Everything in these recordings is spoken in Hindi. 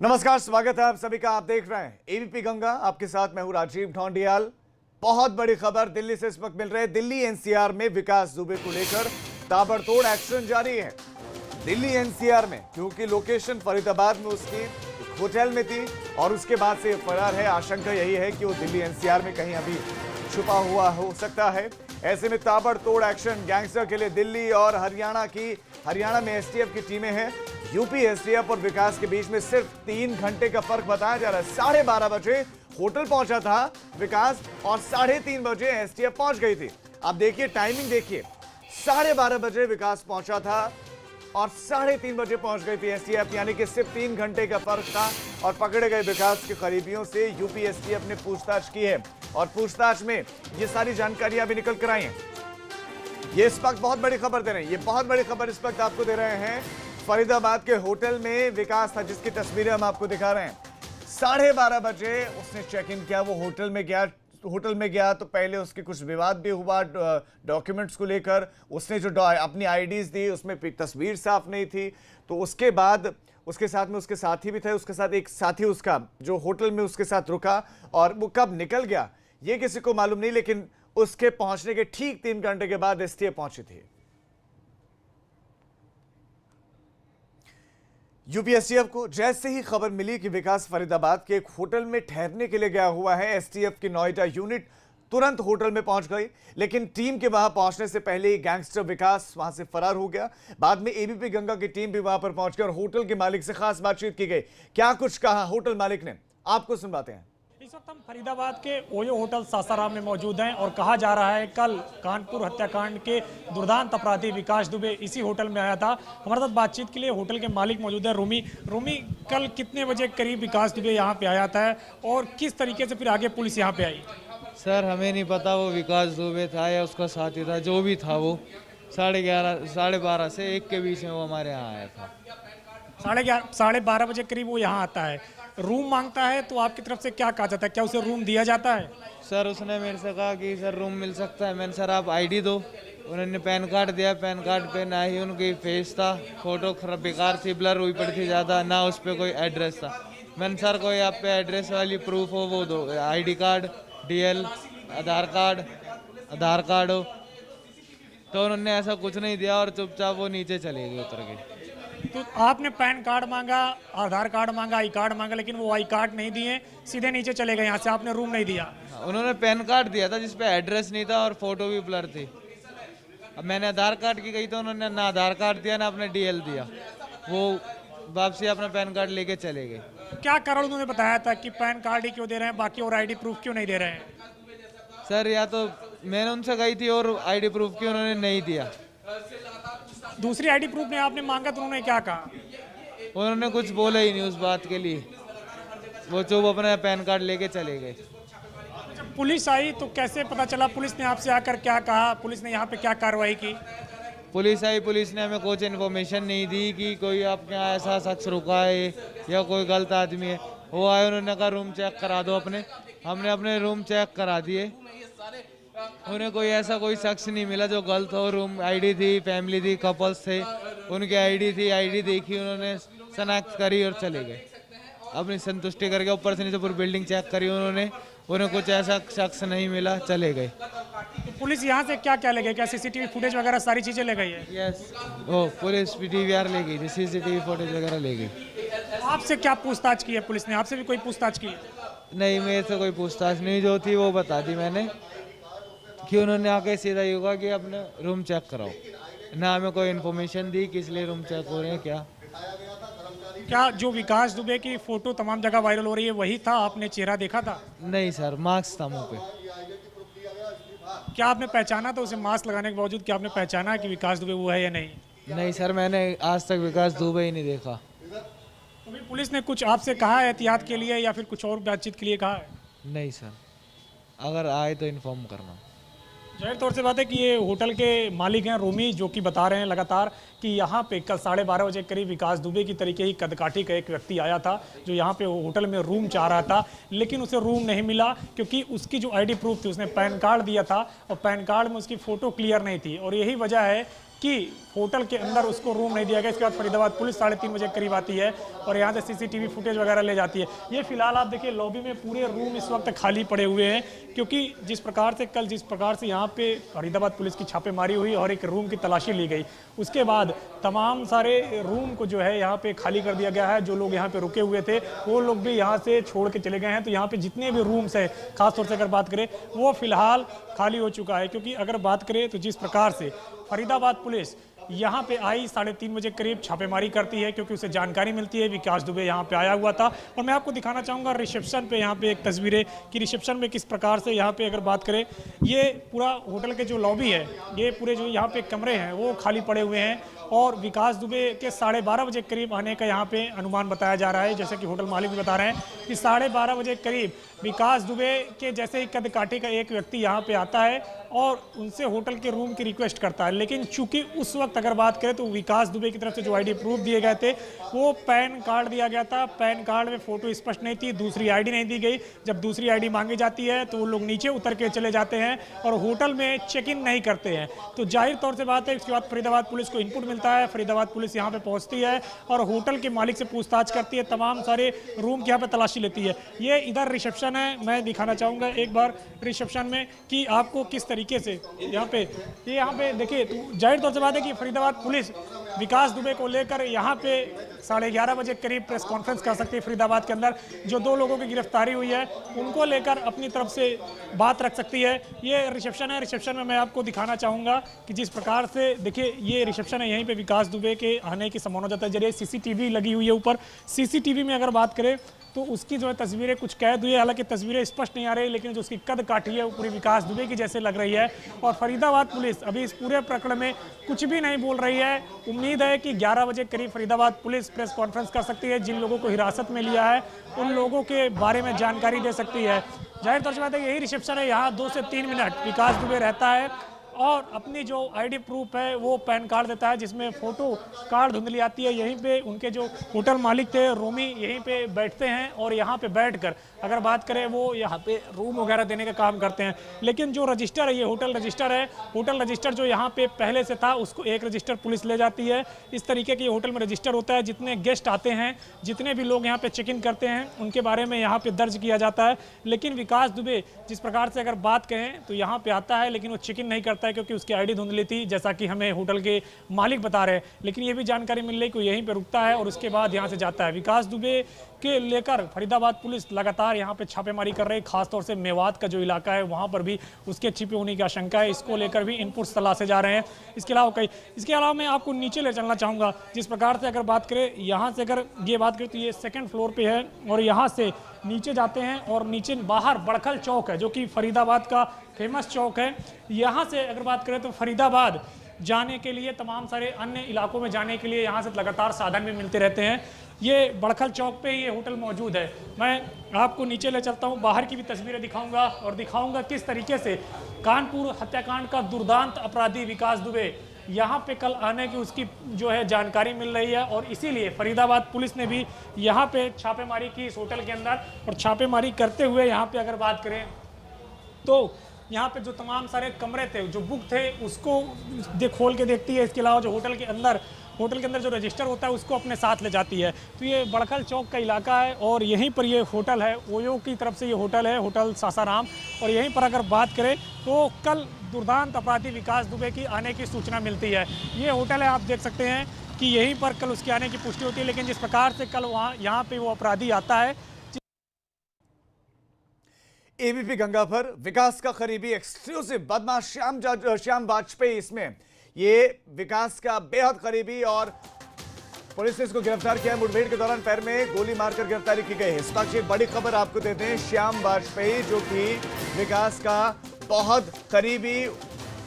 नमस्कार, स्वागत है आप सभी का। आप देख रहे हैं एबीपी गंगा, आपके साथ मैं हूं राजीव ढोंडियाल। बहुत बड़ी खबर दिल्ली से इस वक्त मिल रही है। दिल्ली एनसीआर में विकास दुबे को लेकर ताबड़तोड़ एक्शन जारी है। दिल्ली एनसीआर में, क्योंकि लोकेशन फरीदाबाद में उसकी होटल में थी और उसके बाद से फरार है। आशंका यही है कि वो दिल्ली एनसीआर में कहीं अभी छुपा हुआ हो सकता है। ऐसे में ताबड़तोड़ एक्शन गैंगस्टर के लिए दिल्ली और हरियाणा में एसटीएफ की टीमें हैं। यूपी एसटीएफ और विकास के बीच में सिर्फ 3 घंटे का फर्क बताया जा रहा है। 12:30 बजे होटल पहुंचा था विकास और 3:30 बजे एसटीएफ पहुंच गई थी। अब देखिए टाइमिंग, देखिए 12:30 बजे विकास पहुंचा था और 3:30 बजे पहुंच गई थी एसटीएफ, यानी कि सिर्फ 3 घंटे का फर्क था। और पकड़े गए विकास के करीबियों से यूपी एसटीएफ ने पूछताछ की है और पूछताछ में ये सारी जानकारियां भी निकल कर आई हैं। ये इस वक्त बहुत बड़ी खबर दे रहे हैं, ये बहुत बड़ी खबर इस वक्त आपको दे रहे हैं। फरीदाबाद के होटल में विकास था, जिसकी तस्वीरें हम आपको दिखा रहे हैं। 12:30 बजे उसने चेक इन किया। वो होटल में गया तो पहले उसके कुछ विवाद भी हुआ डॉक्यूमेंट्स को लेकर। उसने जो अपनी आईडीज दी उसमें तस्वीर साफ नहीं थी। तो उसके बाद उसके साथ में उसके साथी भी थे। उसके साथ एक साथी उसका जो होटल में उसके साथ रुका और वो कब निकल गया ये किसी को मालूम नहीं, लेकिन उसके पहुंचने के ठीक 3 घंटे के बाद एसटीएफ पहुंची थी। यूपी एसटीएफ को जैसे ही खबर मिली कि विकास फरीदाबाद के एक होटल में ठहरने के लिए गया हुआ है, एसटीएफ की नोएडा यूनिट तुरंत होटल में पहुंच गई। लेकिन टीम के वहां पहुंचने से पहले ही गैंगस्टर विकास वहां से फरार हो गया। बाद में एबीपी गंगा की टीम भी वहां पर पहुंच गई और होटल के मालिक से खास बातचीत की गई। क्या कुछ कहा होटल मालिक ने, आपको सुनवाते हैं। इस वक्त हम फरीदाबाद के ओयो होटल सासाराम में मौजूद हैं और कहा जा रहा है कल कानपुर हत्याकांड के दुर्दांत अपराधी विकास दुबे इसी होटल में आया था। हमारे साथ बातचीत के लिए होटल के मालिक मौजूद है रूमी। कल कितने बजे करीब विकास दुबे यहाँ पे आया था और किस तरीके से फिर आगे पुलिस यहाँ पे आई? सर हमें नहीं पता वो विकास दुबे था या उसका साथी था, जो भी था वो 11:30 12:30 से 1 के बीच में वो हमारे यहाँ आया था। 12:30 बजे करीब वो यहाँ आता है, रूम मांगता है, तो आपकी तरफ से क्या कहा जाता है? क्या उसे रूम दिया जाता है? सर उसने मेरे से कहा कि सर रूम मिल सकता है। मैंने सर आप आईडी दो। उन्होंने पैन कार्ड दिया। पैन कार्ड पे ना ही उनकी फेस था, फोटो बेकार थी, ब्लर हुई पड़ी थी ज़्यादा, ना उस पर कोई एड्रेस था। मैंने सर कोई आप पे एड्रेस वाली प्रूफ हो वो दो, आईडी कार्ड, डीएल, आधार कार्ड हो। तो उन्होंने ऐसा कुछ नहीं दिया और चुपचाप वो नीचे चले गए उतर के। तो आपने पैन कार्ड मांगा, आधार कार्ड मांगा, आई कार्ड मांगा, लेकिन वो आई कार्ड नहीं दिए, सीधे नीचे चले गए यहाँ से। आपने रूम नहीं दिया? उन्होंने पैन कार्ड दिया था जिसपे एड्रेस नहीं था और फोटो भी ब्लर थी। अब मैंने आधार कार्ड की गई तो उन्होंने ना आधार कार्ड दिया ना अपने डीएल दिया। वो वापसी अपना पैन कार्ड लेके चले गए। क्या कारण उन्होंने बताया था कि पैन कार्ड ही क्यों दे रहे हैं, बाकी और आईडी प्रूफ क्यों नहीं दे रहे हैं? सर या तो मैंने उनसे गई थी और आईडी प्रूफ की उन्होंने नहीं दिया। दूसरी आईडी प्रूफ ने आपने मांगा तो उन्होंने क्या कहा? उन्होंने कुछ बोला ही नहीं उस बात के लिए। वो चुप अपना पैन कार्ड लेके चले गए। जब पुलिस आई तो कैसे पता चला? पुलिस ने आपसे आकर क्या कहा? पुलिस ने यहाँ पे क्या कार्रवाई की? पुलिस आई, पुलिस ने हमें कुछ इन्फॉर्मेशन नहीं दी कि कोई आपके यहाँ ऐसा शख्स रुका है या कोई गलत आदमी है। वो आए, उन्होंने कहा रूम चेक करा दो अपने। हमने अपने रूम चेक करा दिए। उन्हें कोई ऐसा कोई शख्स नहीं मिला जो गलत हो। रूम आईडी थी, फैमिली थी, कपल्स थे, उनकी आईडी थी। आईडी देखी, उन्होंने शनाख्त करी और चले गए अपनी संतुष्टि करके। ऊपर से नीचे पूरी बिल्डिंग चेक करी उन्होंने, उन्हें कुछ ऐसा शख्स नहीं मिला, चले गए। तो पुलिस यहाँ से क्या क्या ले गई? क्या सीसीटीवी फुटेज वगैरह सारी चीज़ें ले गई है? यस, वो पुलिस डीवीआर ले गई थी, सीसीटीवी फुटेज वगैरह ले गई। आपसे क्या पूछताछ की है पुलिस ने? आपसे भी कोई पूछताछ की है? नहीं, मेरे से कोई पूछताछ नहीं, जो थी वो बता दी मैंने कि उन्होंने आके सीधा ही होगा कि अपने रूम चेक कराओ। ना हमें कोई इन्फॉर्मेशन दी कि इसलिए रूम चेक हो रहे हैं। क्या जो विकास दुबे की फोटो तमाम जगह वायरल हो रही है वही था? आपने चेहरा देखा था? नहीं सर, मास्क था मुंह पे। क्या आपने पहचाना था उसे? मास्क लगाने के बावजूद क्या आपने पहचाना कि विकास दुबे वो है या नहीं? नहीं सर, मैंने आज तक विकास दुबे ही नहीं देखा। तो पुलिस ने कुछ आपसे कहा है एहतियात के लिए या फिर कुछ और बातचीत के लिए कहा है? नहीं सर, अगर आए तो इन्फॉर्म करना। जाहिर तौर से बात है कि ये होटल के मालिक हैं रूमी, जो कि बता रहे हैं लगातार कि यहाँ पे कल 12:30 बजे करीब विकास दुबे की तरीके ही कदकाठी का एक व्यक्ति आया था जो यहाँ पे होटल में रूम चाह रहा था, लेकिन उसे रूम नहीं मिला क्योंकि उसकी जो आईडी प्रूफ थी, उसने पैन कार्ड दिया था और पैन कार्ड में उसकी फ़ोटो क्लियर नहीं थी। और यही वजह है कि होटल के अंदर उसको रूम नहीं दिया गया। इसके बाद फरीदाबाद पुलिस 3:30 बजे करीब आती है और यहाँ से सीसीटीवी फुटेज वगैरह ले जाती है। ये फिलहाल आप देखिए लॉबी में पूरे रूम इस वक्त खाली पड़े हुए हैं, क्योंकि जिस प्रकार से यहाँ पे फरीदाबाद पुलिस की छापेमारी हुई और एक रूम की तलाशी ली गई, उसके बाद तमाम सारे रूम को जो है यहाँ पे खाली कर दिया गया है। जो लोग यहाँ पे रुके हुए थे वो लोग भी यहाँ से छोड़ के चले गए हैं। तो यहाँ पे जितने भी रूम्स हैं, खासतौर से अगर बात करें, वो फिलहाल खाली हो चुका है। क्योंकि अगर बात करें तो जिस प्रकार से फरीदाबाद पुलिस यहाँ पे आई 3:30 बजे करीब छापेमारी करती है, क्योंकि उसे जानकारी मिलती है विकास दुबे यहाँ पे आया हुआ था। और मैं आपको दिखाना चाहूँगा रिसेप्शन पे यहाँ पे एक तस्वीरें कि रिसेप्शन में किस प्रकार से यहाँ पे अगर बात करें, ये पूरा होटल के जो लॉबी है, ये पूरे जो यहाँ पे कमरे हैं वो खाली पड़े हुए हैं। और विकास दुबे के 12:30 बजे करीब आने का यहाँ पे अनुमान बताया जा रहा है। जैसे कि होटल मालिक भी बता रहे हैं कि 12:30 बजे करीब विकास दुबे के जैसे ही कद काठी का एक व्यक्ति यहाँ पे आता है और उनसे होटल के रूम की रिक्वेस्ट करता है। लेकिन चूंकि उस वक्त अगर बात करें तो विकास दुबे की तरफ से जो आईडी प्रूफ दिए गए थे वो पैन कार्ड दिया गया था। पैन कार्ड में फोटो स्पष्ट नहीं थी, दूसरी आईडी नहीं दी गई। जब दूसरी आईडी मांगी जाती है तो वो लोग नीचे उतर के चले जाते हैं और होटल में चेक इन नहीं करते हैं। तो जाहिर तौर से बात है, इसके बाद फरीदाबाद पुलिस को इनपुट मिलता है। फरीदाबाद पुलिस यहाँ पे पहुँचती है और होटल के मालिक से पूछताछ करती है, तमाम सारे रूम की यहाँ पे तलाशी लेती है। ये इधर रिसेप्शन है, मैं दिखाना चाहूँगा एक बार रिसेप्शन में कि आपको किस तरीके से यहाँ पे देखिए। तो जाहिर तौर से बात है कि फरीदाबाद पुलिस विकास दुबे को लेकर यहाँ पे 11:30 बजे करीब प्रेस कॉन्फ्रेंस कर सकती है। फरीदाबाद के अंदर जो 2 लोगों की गिरफ्तारी हुई है उनको लेकर अपनी तरफ से बात रख सकती है। ये रिसेप्शन है, रिसेप्शन में मैं आपको दिखाना चाहूँगा कि जिस प्रकार से देखिए ये रिसेप्शन है, यहीं पे विकास दुबे के आने की संभावना है। जरिए सीसीटीवी लगी हुई है ऊपर। सीसीटीवी में अगर बात करें तो उसकी जो है तस्वीरें कुछ कैद हुई है, हालांकि तस्वीरें स्पष्ट नहीं आ रही, लेकिन जो उसकी कद काठी है वो पूरी विकास दुबे की जैसे लग रही है। और फरीदाबाद पुलिस अभी इस पूरे प्रकरण में कुछ भी नहीं बोल रही है। उम्मीद है कि 11 बजे करीब फरीदाबाद पुलिस प्रेस कॉन्फ्रेंस कर सकती है। जिन लोगों को हिरासत में लिया है उन लोगों के बारे में जानकारी दे सकती है। जाहिर तौर से बात है यही रिसेप्शन है, यहाँ 2 से 3 मिनट विकास दुबे रहता है और अपनी जो आईडी प्रूफ है वो पैन कार्ड देता है, जिसमें फोटो कार्ड धुंधली आती है। यहीं पे उनके जो होटल मालिक थे रोमी यहीं पे बैठते हैं और यहाँ पे बैठकर अगर बात करें वो यहाँ पे रूम वगैरह देने का काम करते हैं। लेकिन जो रजिस्टर है, ये होटल रजिस्टर है, होटल रजिस्टर जो यहाँ पे पहले से था उसको एक रजिस्टर पुलिस ले जाती है। इस तरीके के होटल में रजिस्टर होता है, जितने गेस्ट आते हैं, जितने भी लोग यहाँ पे चेक इन करते हैं उनके बारे में यहाँ पे दर्ज किया जाता है। लेकिन विकास दुबे जिस प्रकार से अगर बात कहें तो यहाँ पे आता है, लेकिन वो चेक इन नहीं करता है क्योंकि उसकी आईडी धुंधली थी, जैसा कि हमें होटल के मालिक बता रहे हैं। लेकिन ये भी जानकारी मिल रही कि यहीं पे रुकता है और उसके बाद यहाँ से जाता है। विकास दुबे के लेकर फरीदाबाद पुलिस लगातार यहाँ पे छापेमारी कर रही है। खासतौर से मेवात का जो इलाका है वहाँ पर भी उसके छिपे होने की आशंका है। इसको लेकर भी इनपुट्स तलाशे जा रहे हैं। इसके अलावा मैं आपको नीचे ले चलना चाहूँगा। जिस प्रकार से अगर बात करें, यहाँ से अगर ये बात करें तो ये 2nd फ्लोर पे है और यहाँ से नीचे जाते हैं और नीचे बाहर बड़खल चौक है जो कि फरीदाबाद का फेमस चौक है। यहाँ से अगर बात करें तो फरीदाबाद जाने के लिए, तमाम सारे अन्य इलाकों में जाने के लिए यहाँ से लगातार साधन भी मिलते रहते हैं। ये बड़खल चौक पे ये होटल मौजूद है। मैं आपको नीचे ले चलता हूँ, बाहर की भी तस्वीरें दिखाऊंगा और दिखाऊंगा किस तरीके से कानपुर हत्याकांड का दुर्दांत अपराधी विकास दुबे यहाँ पे कल आने की उसकी जो है जानकारी मिल रही है। और इसीलिए फरीदाबाद पुलिस ने भी यहाँ पे छापेमारी की इस होटल के अंदर। और छापेमारी करते हुए यहाँ पे अगर बात करें तो यहाँ पे जो तमाम सारे कमरे थे, जो बुक थे, उसको खोल के देखती है। इसके अलावा जो होटल के अंदर जो रजिस्टर होता है उसको अपने साथ ले जाती है। तो ये बड़खल चौक का इलाका है और यहीं पर ये होटल है, ओयो की तरफ से ये होटल है, होटल सासाराम। और यहीं पर अगर बात करें तो कल दुर्दांत अपराधी विकास दुबे की आने की सूचना मिलती है। ये होटल है, आप देख सकते हैं कि यहीं पर कल उसके आने की पुष्टि होती है। लेकिन जिस प्रकार से कल यहाँ पे वो अपराधी आता है, एबीपी गंगा पर विकास का करीबी एक्सक्लूसिव बदमाश श्याम वाजपेयी, इसमें ये विकास का बेहद करीबी और पुलिस ने इसको गिरफ्तार किया। मुठभेड़ के दौरान पैर में गोली मारकर गिरफ्तारी की गई है। इस वक्त एक बड़ी खबर आपको देते हैं। श्याम वाजपेयी जो कि विकास का बहुत करीबी,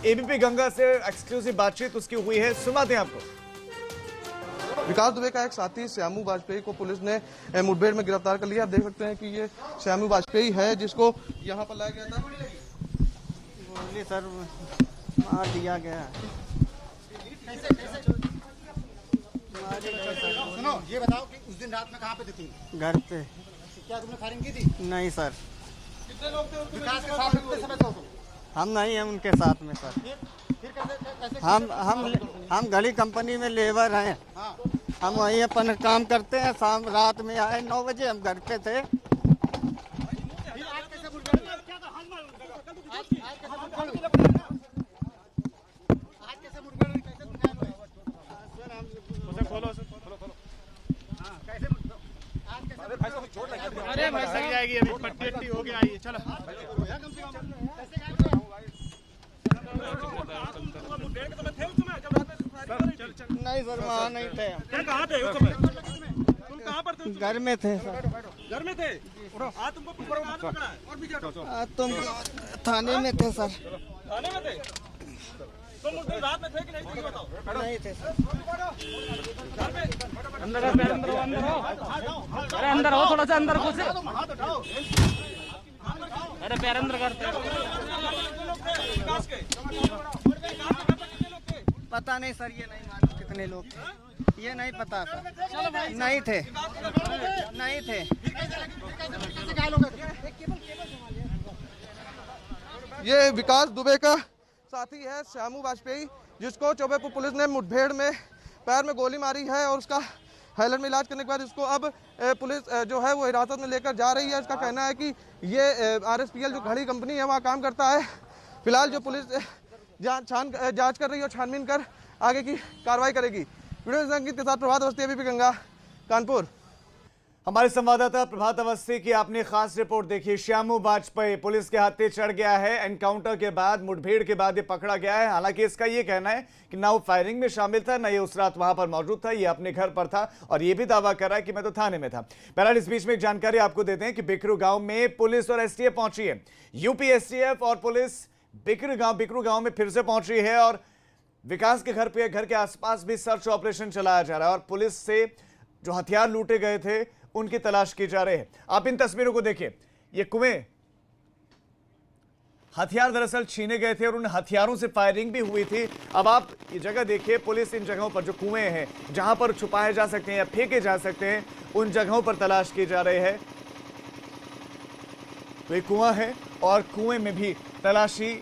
एबीपी गंगा से एक्सक्लूसिव बातचीत उसकी हुई है, सुनाते हैं आपको। विकास दुबे का एक साथी श्यामू वाजपेयी को पुलिस ने मुठभेड़ में गिरफ्तार कर लिया। आप देख सकते हैं कि ये श्यामू वाजपेयी है जिसको यहाँ पर लाया गया था। गोली सर मार दिया गया। सुनो, ये बताओ कि उस दिन रात में कहाँ पे थी? घर पे। क्या तुमने फायरिंग की थी? नहीं सर। कितने लोग थे? विकास के साथ कितने समय थे तुम? हम नहीं हैं उनके साथ में सर। हम घड़ी कंपनी में लेबर हैं। हम वहीं अपन काम करते हैं। शाम रात में आए 9 बजे, हम घर पे थे। अरे भाई साहब जाएगी अभी पट्टी हो गया ये चलो नहीं सर, वहाँ नहीं थे। कहाँ थे उस समय? तुम कहाँ पर थे? घर में थे सर। घर में थे? आज तुमको पकड़ा है? और भी क्या? तुम थाने में थे सर। थाने में थे? तुम उस दिन रात में थे कि नहीं थे बताओ? नहीं थे सर। अंदर अरे अंदर हो, थोड़ा सा अंदर घुसे। अरे पैर अंदर करते पता नहीं सर, ये नहीं मालूम कितने लोग थे। ये नहीं पता सर। नहीं थे, नहीं थे। ये विकास दुबे का साथी है श्यामू वाजपेयी, जिसको चौबेपुर पुलिस ने मुठभेड़ में पैर में गोली मारी है और उसका हाईलैंड में इलाज करने के बाद इसको अब पुलिस जो है वो हिरासत में लेकर जा रही है। इसका कहना है कि ये RSPL जो घड़ी कंपनी है वहाँ काम करता है। फिलहाल जो पुलिस जांच कर रही है और छानबीन कर आगे की कार्रवाई करेगी। वीडियो संगीत के साथ प्रभात अवस्थी, ABP गंगा, कानपुर। हमारे संवाददाता प्रभात अवस्थी की आपने खास रिपोर्ट देखी। श्यामू वाजपेयी पुलिस के हाथे चढ़ गया है। एनकाउंटर के बाद, मुठभेड़ के बाद ये पकड़ा गया है। हालांकि इसका ये कहना है कि ना वो फायरिंग में शामिल था, ना ये उस रात वहां पर मौजूद था। ये अपने घर पर था और ये भी दावा कर रहा है कि मैं तो थाने में था। बहरहाल इस बीच में एक जानकारी आपको देते हैं कि बिकरू गांव में पुलिस और STF पहुंची है। यूपी STF और पुलिस बिकरू गांव में फिर से पहुंची है और विकास के घर के आसपास भी सर्च ऑपरेशन चलाया जा रहा है और पुलिस से जो हथियार लूटे गए थे उनकी तलाश की जा रही है। आप इन तस्वीरों को देखिए। ये कुएं, हथियार दरअसल छीने गए थे और उन हथियारों से फायरिंग भी हुई थी। अब आप ये जगह देखिए, पुलिस इन जगहों पर जो कुएं हैं, जहां पर छुपाए जा सकते हैं या फेंके जा सकते हैं, उन जगहों पर तलाश की जा रही है। तो एक कुआं है और कुएं में भी तलाशी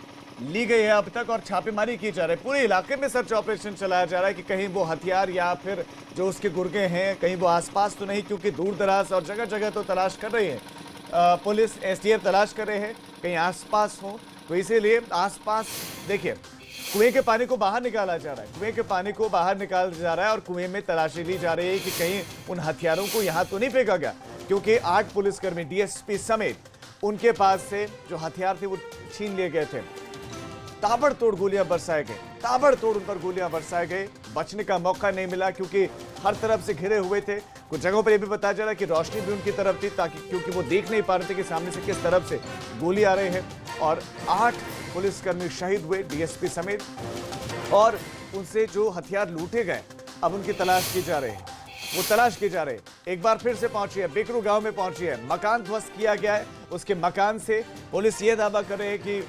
ली गई है अब तक और छापेमारी की जा रही है। पूरे इलाके में सर्च ऑपरेशन चलाया जा रहा है कि कहीं वो हथियार या फिर जो उसके गुर्गे हैं कहीं वो आसपास तो नहीं, क्योंकि दूर दराज और जगह जगह तो तलाश कर रही है पुलिस, STF तलाश कर रहे हैं कहीं आसपास हो। तो इसीलिए आसपास देखिए, कुएं के पानी को बाहर निकाला जा रहा है। कुएं के पानी को बाहर निकाला जा रहा है और कुएं में तलाशी ली जा रही है कि कहीं उन हथियारों को यहाँ तो नहीं फेंका गया, क्योंकि 8 पुलिसकर्मी DSP समेत उनके पास से जो हथियार थे वो छीन लिए गए थे। ताबड़तोड़ गोलियां बरसाए गए, ताबड़तोड़ उन पर गोलियां बरसाए गए। बचने का मौका नहीं मिला क्योंकि हर तरफ से घिरे हुए थे। कुछ जगहों पर यह भी बताया जा रहा है कि रोशनी भी उनकी तरफ थी, ताकि क्योंकि वो देख नहीं पा रहे थे कि सामने से किस तरफ से गोली आ रही है। और 8 पुलिसकर्मी शहीद हुए DSP समेत और उनसे जो हथियार लूटे गए अब उनकी तलाश की जा रही है। वो तलाश की जा रही है। एक बार फिर से पहुंची है, बिकरू गांव में पहुंची है। मकान ध्वस्त किया गया है। उसके मकान से पुलिस ये दावा कर रही है कि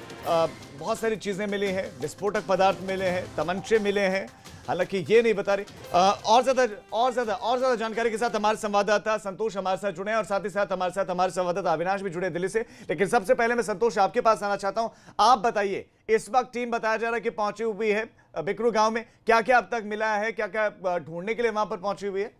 बहुत सारी चीजें मिली हैं, विस्फोटक पदार्थ मिले हैं, तमंचे मिले हैं। हालांकि ये नहीं बता रही। और ज्यादा जानकारी के साथ हमारे संवाददाता संतोष हमारे साथ जुड़े हैं और साथ ही साथ हमारे संवाददाता अविनाश भी जुड़े दिल्ली से। लेकिन सबसे पहले मैं संतोष आपके पास आना चाहता हूं। आप बताइए, इस वक्त टीम बताया जा रहा है कि पहुंची हुई है बिकरू गांव में, क्या क्या अब तक मिला है, क्या क्या ढूंढने के लिए वहां पर पहुंची हुई है?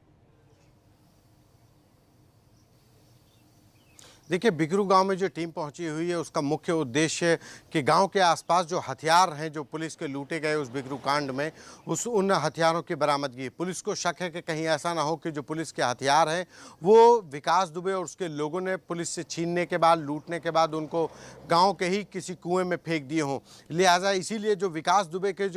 देखिए, बिकरू गांव में जो टीम पहुंची हुई है उसका मुख्य उद्देश्य कि गांव के आसपास जो हथियार हैं जो पुलिस के लूटे गए उस बिकरू कांड में उन हथियारों की बरामदगी। पुलिस को शक है कि कहीं ऐसा ना हो कि जो पुलिस के हथियार हैं वो विकास दुबे और उसके लोगों ने पुलिस से छीनने के बाद, लूटने के बाद उनको गाँव के ही किसी कुएँ में फेंक दिए हों। लिहाजा इसीलिए जो विकास दुबे के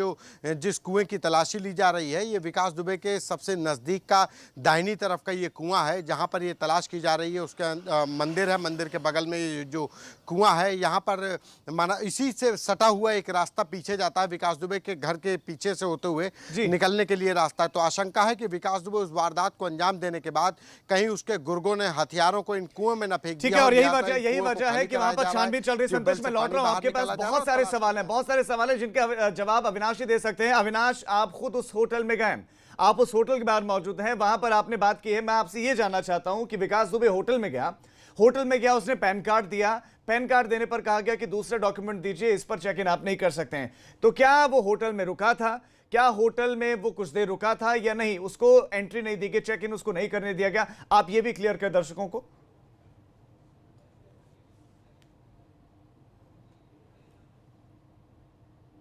जिस कुएँ की तलाशी ली जा रही है, ये विकास दुबे के सबसे नज़दीक का दाहिनी तरफ का ये कुआँ है जहाँ पर ये तलाश की जा रही है। उसका मंदिर है, मंदिर के बगल में ये जो कुआं है, यहाँ पर माना इसी से सटा हुआ एक रास्ता पीछे जाता है। विकास दुबे के घर के पीछे से होते हुए निकलने के लिए रास्ता है। तो आशंका है कि विकास दुबे उस वारदात को अंजाम देने के बाद कहीं उसके गुर्गों ने हथियारों को इन कुएं में न फेंक दिया। और यही वजह है कि वहां पर छानबीन चल रही है। संतोष, मैं लौट रहा हूं आपके पास। बहुत सारे सवाल हैं जिनके जवाब अविनाश ही दे सकते हैं। अविनाश, आप खुद उस होटल में गए, आप उस होटल के बाहर मौजूद हैं, वहां पर आपने बात की है। मैं आपसे ये जानना चाहता हूं कि विकास दुबे होटल में गया, होटल में गया, उसने पैन कार्ड दिया, पैन कार्ड देने पर कहा गया कि दूसरा डॉक्यूमेंट दीजिए, इस पर चेक इन आप नहीं कर सकते हैं। तो क्या वो होटल में रुका था? क्या होटल में वो कुछ देर रुका था या नहीं? उसको एंट्री नहीं दी गई, चेक इन उसको नहीं करने दिया गया। आप ये भी क्लियर कर दर्शकों को।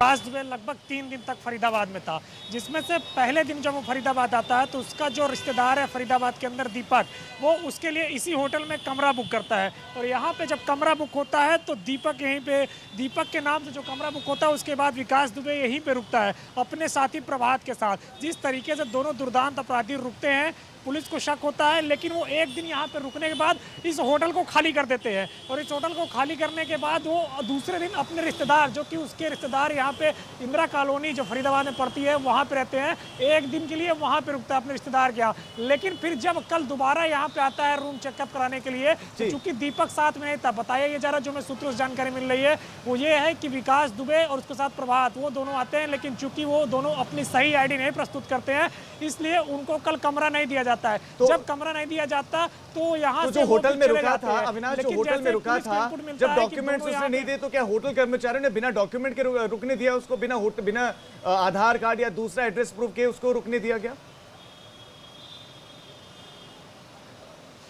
विकास दुबे लगभग 3 दिन तक फरीदाबाद में था, जिसमें से पहले दिन जब वो फरीदाबाद आता है तो उसका जो रिश्तेदार है फरीदाबाद के अंदर दीपक, वो उसके लिए इसी होटल में कमरा बुक करता है। और यहाँ पे जब कमरा बुक होता है तो दीपक यहीं पे, दीपक के नाम से जो कमरा बुक होता है, उसके बाद विकास दुबे यहीं पे रुकता है अपने साथी प्रभात के साथ। जिस तरीके से दोनों दुर्दांत अपराधी रुकते हैं, पुलिस को शक होता है, लेकिन वो एक दिन यहाँ पे रुकने के बाद इस होटल को खाली कर देते हैं। और इस होटल को खाली करने के बाद वो दूसरे दिन अपने रिश्तेदार, जो कि उसके रिश्तेदार यहाँ पे इंदिरा कॉलोनी जो फरीदाबाद में पड़ती है वहाँ पे रहते हैं, एक दिन के लिए वहाँ पे रुकता है अपने रिश्तेदार के यहाँ। लेकिन फिर जब कल दोबारा यहाँ पे आता है रूम चेकअप कराने के लिए, तो चूंकि दीपक साथ में नहीं था, बताया ये जा रहा, जो मैं सूत्रों से जानकारी मिल रही है वो ये है कि विकास दुबे और उसके साथ प्रभात, वो दोनों आते हैं, लेकिन चूंकि वो दोनों अपनी सही आईडी नहीं प्रस्तुत करते हैं, इसलिए उनको कल कमरा नहीं दिया जाता है। तो जब कमरा नहीं दिया जाता तो यहाँ तो से जो होटल में रुका जाते था, हैं। अविनाश, जो लेकिन होटल में जैसे रुका पुलिस को था, इनपुट मिलता जब है कि डॉक्यूमेंट्स दोनों उसने यहाँ नहीं दिए तो क्या होटल कर्मचारियों ने बिना डॉक्यूमेंट के रुकने दिया उसको? बिना आधार कार्ड या दूसरा एड्रेस प्रूफ के उसको रुकने दिया गया?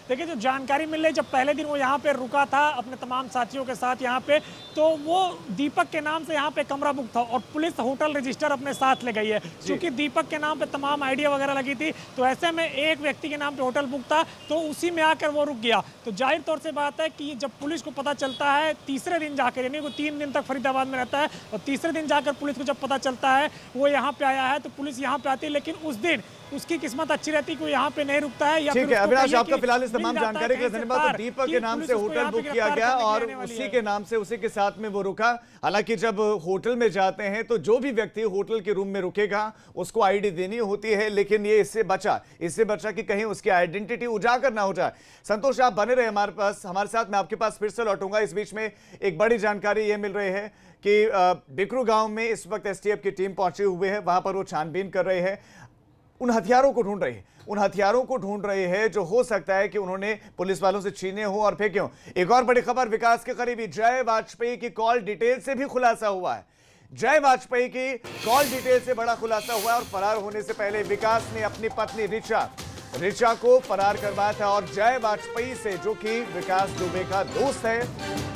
देखिए, जो जानकारी मिल रही, जब पहले दिन वो यहाँ पे रुका था अपने तमाम साथियों के साथ यहाँ पे, तो वो दीपक के नाम से यहाँ पे कमरा बुक था और पुलिस होटल रजिस्टर अपने साथ ले गई है। क्योंकि दीपक के नाम पे तमाम आइडिया वगैरह लगी थी, तो ऐसे में एक व्यक्ति के नाम पे होटल बुक था, तो उसी में आकर वो रुक गया। तो जाहिर तौर से बात है कि जब पुलिस को पता चलता है तीसरे दिन जाकर, यानी वो 3 दिन तक फरीदाबाद में रहता है और तीसरे दिन जाकर पुलिस को जब पता चलता है वो यहाँ पे आया है, तो पुलिस यहाँ पे आती है। लेकिन उस दिन उसकी किस्मत अच्छी रहती है कि यहाँ पे नहीं रुकता है। ठीक है अविनाश, आपका फिलहाल इस तमाम जानकारी के लिए धन्यवाद। तो दीपक के नाम से होटल बुक किया गया और उसी के नाम से, उसी के साथ में वो रुका। हालांकि जब होटल में जाते हैं तो जो भी व्यक्ति होटल के रूम में रुकेगा उसको आईडी देनी होती है, लेकिन ये इससे बचा कि कहीं उसकी आइडेंटिटी उजागर ना हो जाए। संतोष, आप बने रहे हमारे साथ, मैं आपके पास फिर से लौटूंगा। इस बीच में एक बड़ी जानकारी ये मिल रही है कि बिकरू गांव में इस वक्त एसटीएफ की टीम पहुंचे हुए है, वहां पर वो छानबीन कर रहे हैं, उन हथियारों को ढूंढ रहे हैं जो हो सकता है कि उन्होंने पुलिस वालों से छीने हो और फेंके हो। एक और बड़ी खबर, विकास के करीबी जय वाजपेयी की कॉल डिटेल से भी खुलासा हुआ है। जय वाजपेयी की कॉल डिटेल से बड़ा खुलासा हुआ है और फरार होने से पहले विकास ने अपनी पत्नी रिचा को फरार करवाया था। और जय वाजपेयी से, जो कि विकास दुबे का दोस्त है,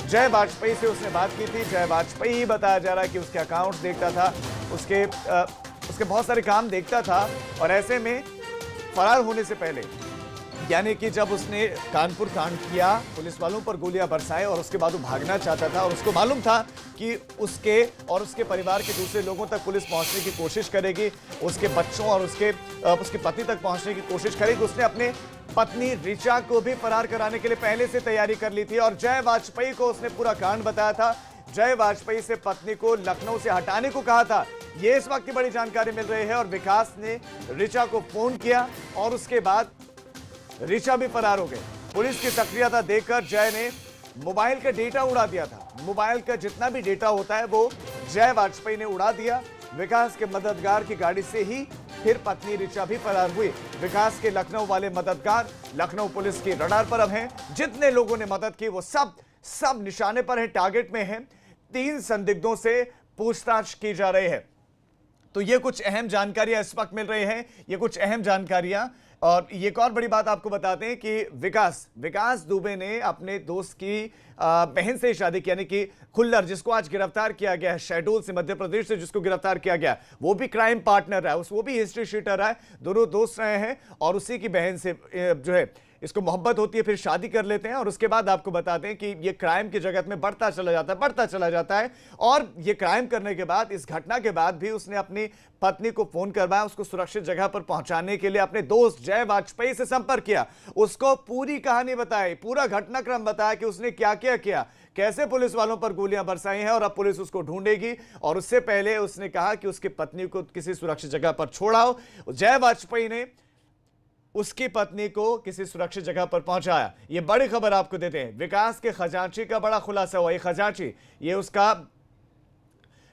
जय वाजपेयी से उसने बात की थी। जय वाजपेयी बताया जा रहा है कि उसके अकाउंट देखता था, उसके बहुत सारे काम देखता था। और ऐसे में फरार होने से पहले, यानी कि जब उसने कानपुर कांड किया, पुलिस वालों पर गोलियां बरसाए और उसके बाद वो भागना चाहता था और उसको मालूम था कि उसके और उसके परिवार के दूसरे लोगों तक पुलिस पहुंचने की कोशिश करेगी, उसके बच्चों और उसकी पत्नी तक पहुंचने की कोशिश करेगी। उसने अपने पत्नी रिचा को भी फरार कराने के लिए पहले से तैयारी कर ली थी और जय वाजपेयी को उसने पूरा कांड बताया था। जय वाजपेयी से पत्नी को लखनऊ से हटाने को कहा था, ये इस वक्त की बड़ी जानकारी मिल रही है। और विकास ने रिचा को फोन किया और उसके बाद रिचा भी फरार हो गई। पुलिस की सक्रियता देखकर जय ने मोबाइल का डेटा उड़ा दिया था। मोबाइल का जितना भी डेटा होता है वो जय वाजपेयी ने उड़ा दिया। विकास के मददगार की गाड़ी से ही फिर पत्नी रिचा भी फरार हुई। विकास के लखनऊ वाले मददगार लखनऊ पुलिस की रडार पर अब हैं। जितने लोगों ने मदद की वो सब निशाने पर है, टारगेट में है। 3 संदिग्धों से पूछताछ की जा रही है। तो ये कुछ अहम जानकारियां इस वक्त मिल रही हैं, ये कुछ अहम जानकारियां। और एक और बड़ी बात आपको बताते हैं कि विकास दुबे ने अपने दोस्त की बहन से शादी की, यानी कि खुल्लर, जिसको आज गिरफ्तार किया गया है शहडोल से, मध्य प्रदेश से, जिसको गिरफ्तार किया गया, वो भी क्राइम पार्टनर है, वो भी हिस्ट्री शीटर है, दोनों दोस्त रहे हैं। और उसी की बहन से जो है इसको मोहब्बत होती है, फिर शादी कर लेते हैं और उसके बाद आपको बताते हैं कि ये क्राइम की जगत में बढ़ता चला जाता है। और ये क्राइम करने के बाद, इस घटना के बाद भी उसने अपनी पत्नी को फोन करवाया, उसको सुरक्षित जगह पर पहुंचाने के लिए अपने दोस्त जय वाजपेयी से संपर्क किया, उसको पूरी कहानी बताई, पूरा घटनाक्रम बताया कि उसने क्या क्या किया, कैसे पुलिस वालों पर गोलियां बरसाई हैं और अब पुलिस उसको ढूंढेगी। और उससे पहले उसने कहा कि उसकी पत्नी को किसी सुरक्षित जगह पर छोड़ाओ। जय वाजपेयी ने उसकी पत्नी को किसी सुरक्षित जगह पर पहुंचाया। ये बड़ी खबर आपको देते हैं, विकास के खजांची का बड़ा खुलासा हुआ। ये खजांची, ये उसका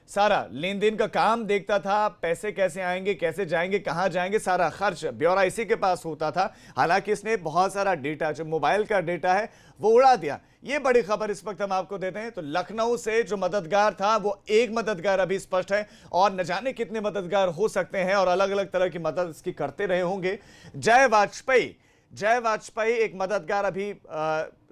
सारा लेन देन का काम देखता था, पैसे कैसे आएंगे, कैसे जाएंगे, कहां जाएंगे, सारा खर्च ब्यौरा इसी के पास होता था। हालांकि इसने बहुत सारा डेटा, जो मोबाइल का डेटा है, वो उड़ा दिया। ये बड़ी खबर इस वक्त हम आपको देते हैं। तो लखनऊ से जो मददगार था, वो एक मददगार अभी स्पष्ट है और न जाने कितने मददगार हो सकते हैं और अलग अलग तरह की मदद इसकी करते रहे होंगे। जय वाजपेयी एक मददगार अभी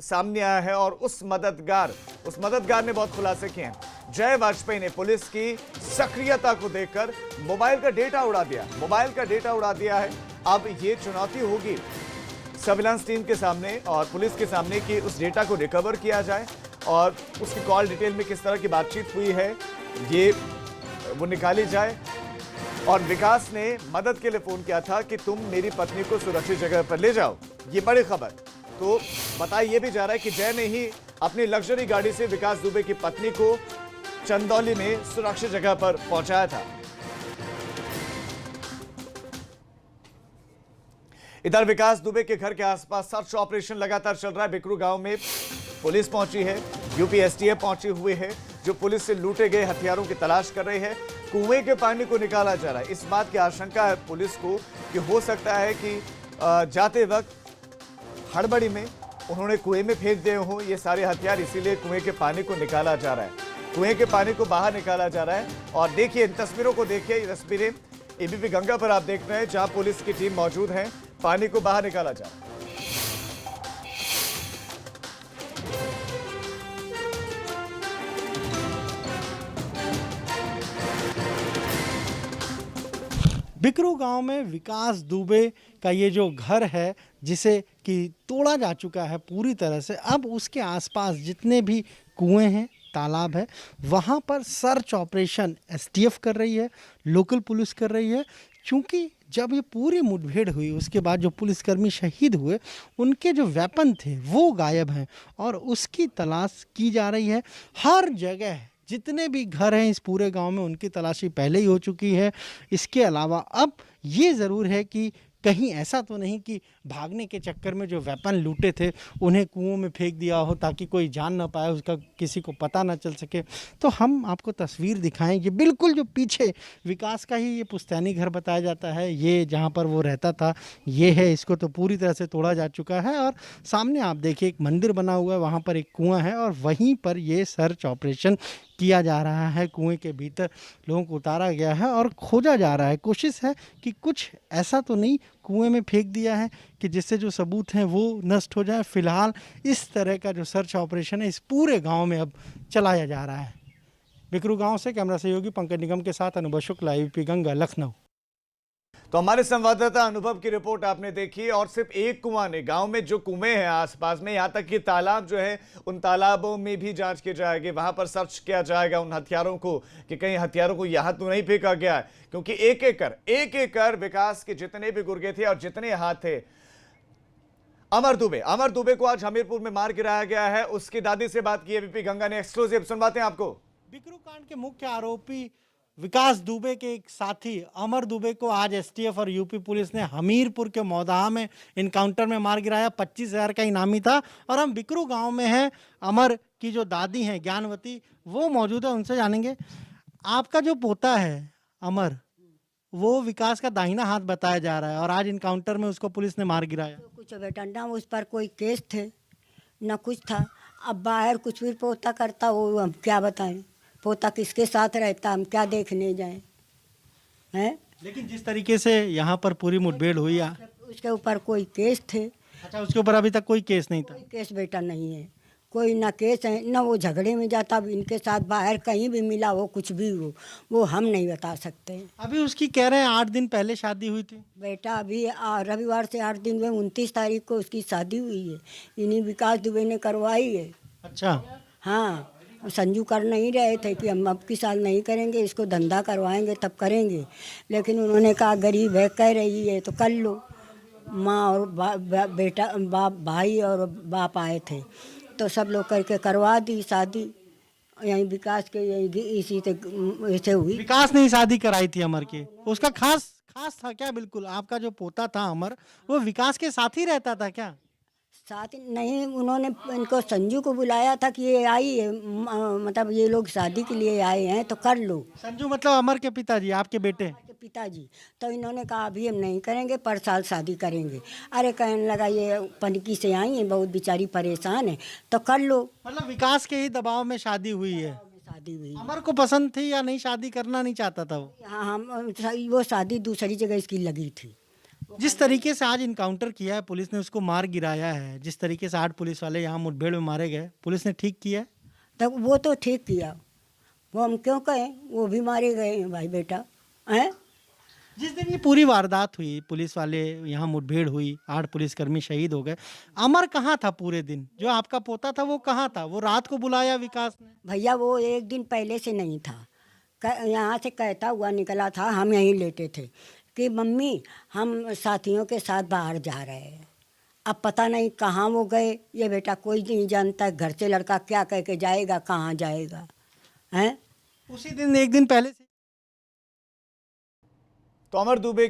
सामने आया है और उस मददगार ने बहुत खुलासे किए हैं। जय वाजपेयी ने पुलिस की सक्रियता को देखकर मोबाइल का डेटा उड़ा दिया है। अब ये चुनौती होगी सर्विलांस टीम के सामने और पुलिस के सामने कि उस डेटा को रिकवर किया जाए और उसकी कॉल डिटेल में किस तरह की बातचीत हुई है, ये वो निकाली जाए। और विकास ने मदद के लिए फोन किया था कि तुम मेरी पत्नी को सुरक्षित जगह पर ले जाओ। ये बड़ी खबर। तो बताया ये भी जा रहा है कि जय ने ही अपनी लग्जरी गाड़ी से विकास दुबे की पत्नी को चंदौली में सुरक्षित जगह पर पहुंचाया था। इधर विकास दुबे के घर के आसपास सर्च ऑपरेशन लगातार चल रहा है। बिकरू गांव में पुलिस पहुंची है, यूपी एसटीएफ पहुंची हुई है, जो पुलिस से लूटे गए हथियारों की तलाश कर रही है। कुएं के पानी को निकाला जा रहा है। इस बात की आशंका है पुलिस को कि हो सकता है कि जाते वक्त हड़बड़ी में उन्होंने कुएं में फेंक दिए हों ये सारे हथियार, इसीलिए कुएं के पानी को निकाला जा रहा है। कुएं के पानी को बाहर निकाला जा रहा है। और देखिए इन तस्वीरों को, देखिए ये तस्वीरें एबीपी गंगा पर आप देख रहे हैं, जहां पुलिस की टीम मौजूद है। पानी को बाहर निकाला जा रहा है। बिकरू गांव में विकास दुबे का ये जो घर है, जिसे कि तोड़ा जा चुका है पूरी तरह से, अब उसके आसपास जितने भी कुएं हैं, तालाब है, वहाँ पर सर्च ऑपरेशन एसटीएफ कर रही है, लोकल पुलिस कर रही है। क्योंकि जब ये पूरी मुठभेड़ हुई उसके बाद जो पुलिसकर्मी शहीद हुए, उनके जो वेपन थे वो गायब हैं और उसकी तलाश की जा रही है। हर जगह जितने भी घर हैं इस पूरे गांव में, उनकी तलाशी पहले ही हो चुकी है। इसके अलावा अब ये ज़रूर है कि कहीं ऐसा तो नहीं कि भागने के चक्कर में जो वेपन लूटे थे उन्हें कुओं में फेंक दिया हो ताकि कोई जान ना पाए, उसका किसी को पता ना चल सके। तो हम आपको तस्वीर दिखाएंगे। बिल्कुल जो पीछे विकास का ही ये पुश्तैनी घर बताया जाता है, ये जहाँ पर वो रहता था, ये है। इसको तो पूरी तरह से तोड़ा जा चुका है और सामने आप देखिए एक मंदिर बना हुआ है, वहाँ पर एक कुआं है और वहीं पर ये सर्च ऑपरेशन किया जा रहा है। कुएं के भीतर लोगों को उतारा गया है और खोजा जा रहा है। कोशिश है कि कुछ ऐसा तो नहीं कुएं में फेंक दिया है कि जिससे जो सबूत हैं वो नष्ट हो जाए। फिलहाल इस तरह का जो सर्च ऑपरेशन है इस पूरे गांव में अब चलाया जा रहा है। बिकरू गांव से कैमरा सहयोगी पंकज निगम के साथ अनुभव शुक्ला, एबीपी गंगा, लखनऊ। तो हमारे संवाददाता अनुभव की रिपोर्ट आपने देखी। और सिर्फ एक कुआं नहीं, गांव में जो कुएं हैं आसपास में, यहाँ तक कि तालाब जो है, उन तालाबों में भी जांच की जाएगी। वहां पर सर्च किया जाएगा उन हथियारों को कि कहीं हथियारों को यहाँ तो नहीं फेंका गया है। क्योंकि एक एकड़ विकास के जितने भी गुर्गे थे और जितने हाथ थे, अमर दुबे को आज हमीरपुर में मार गिराया गया है। उसकी दादी से बात की एबीपी गंगा ने, एक्सक्लूसिव सुनवाते हैं आपको। बिकरू कांड के मुख्य आरोपी विकास दुबे के एक साथी अमर दुबे को आज एसटीएफ और यूपी पुलिस ने हमीरपुर के मौदाहा में इनकाउंटर में मार गिराया। 25,000 का इनामी था। और हम बिकरू गांव में हैं। अमर की जो दादी हैं ज्ञानवती, वो मौजूद है, उनसे जानेंगे। आपका जो पोता है अमर, वो विकास का दाहिना हाथ बताया जा रहा है और आज इनकाउंटर में उसको पुलिस ने मार गिराया। कुछ बेटा ना उस पर कोई केस थे ना कुछ था। अब बाहर कुछ भी पोता करता, वो हम क्या बताएं। पोता किसके साथ रहता, हम क्या देखने जाएं हैं। लेकिन जिस तरीके से यहाँ पर पूरी मुठभेड़ हुई, उसके ऊपर कोई केस थे? अच्छा, उसके ऊपर अभी तक कोई केस नहीं था? कोई केस बेटा नहीं है, कोई ना केस है ना वो झगड़े में जाता। इनके साथ बाहर कहीं भी मिला हो, कुछ भी हो, वो हम नहीं बता सकते। अभी उसकी कह रहे हैं 8 दिन पहले शादी हुई थी। बेटा अभी रविवार से 8 दिन में 29 तारीख को उसकी शादी हुई है। इन्हीं विकास दुबे ने करवाई है। अच्छा। हाँ, संजू कर नहीं रहे थे कि हम अब की साल नहीं करेंगे, इसको धंधा करवाएंगे तब करेंगे। लेकिन उन्होंने कहा गरीब है, कह रही है तो कर लो। माँ और बेटा, भाई और बाप आए थे तो सब लोग करके करवा दी शादी। यहीं विकास के इसी से हुई। विकास ने शादी कराई थी अमर की। उसका खास था क्या? बिल्कुल। आपका जो पोता था अमर, वो विकास के साथ ही रहता था क्या? साथ नहीं, उन्होंने इनको संजू को बुलाया था कि ये आई है, मतलब ये लोग शादी के लिए आए हैं तो कर लो। संजू मतलब अमर के पिताजी, आपके बेटे? के पिताजी। तो इन्होंने कहा अभी हम नहीं करेंगे, पर साल शादी करेंगे। अरे कहने लगा ये पनकी से आई है, बहुत बेचारी परेशान है, तो कर लो। मतलब विकास के ही दबाव में शादी हुई है? शादी हुई। अमर को पसंद थी या नहीं, शादी करना नहीं चाहता था वो? हाँ, हम वो शादी दूसरी जगह इसकी लगी थी। जिस तरीके से आज इनकाउंटर किया है, पुलिस ने उसको मार गिराया है, जिस तरीके से 8 पुलिस वाले यहाँ मुठभेड़ में मारे गए, पुलिस ने ठीक किया है? तो वो तो ठीक किया, वो हम क्यों कहें, वो भी मारे गए हैं भाई बेटा हैं। जिस दिन ये पूरी वारदात हुई, पुलिस वाले यहाँ मुठभेड़ हुई, 8 पुलिसकर्मी शहीद हो गए, अमर कहाँ था पूरे दिन? जो आपका पोता था वो कहाँ था? वो रात को बुलाया विकास ने? भैया वो एक दिन पहले से नहीं था, यहाँ से कहता हुआ निकला था, हम यहीं लेटे थे कि मम्मी हम साथियों के साथ बाहर जा रहे हैं। अब पता नहीं कहाँ वो गए, ये बेटा कोई नहीं जानता, घर से लड़का क्या कह के जाएगा, कहाँ जाएगा हैं। उसी दिन, एक दिन पहले से तो अमर दुबे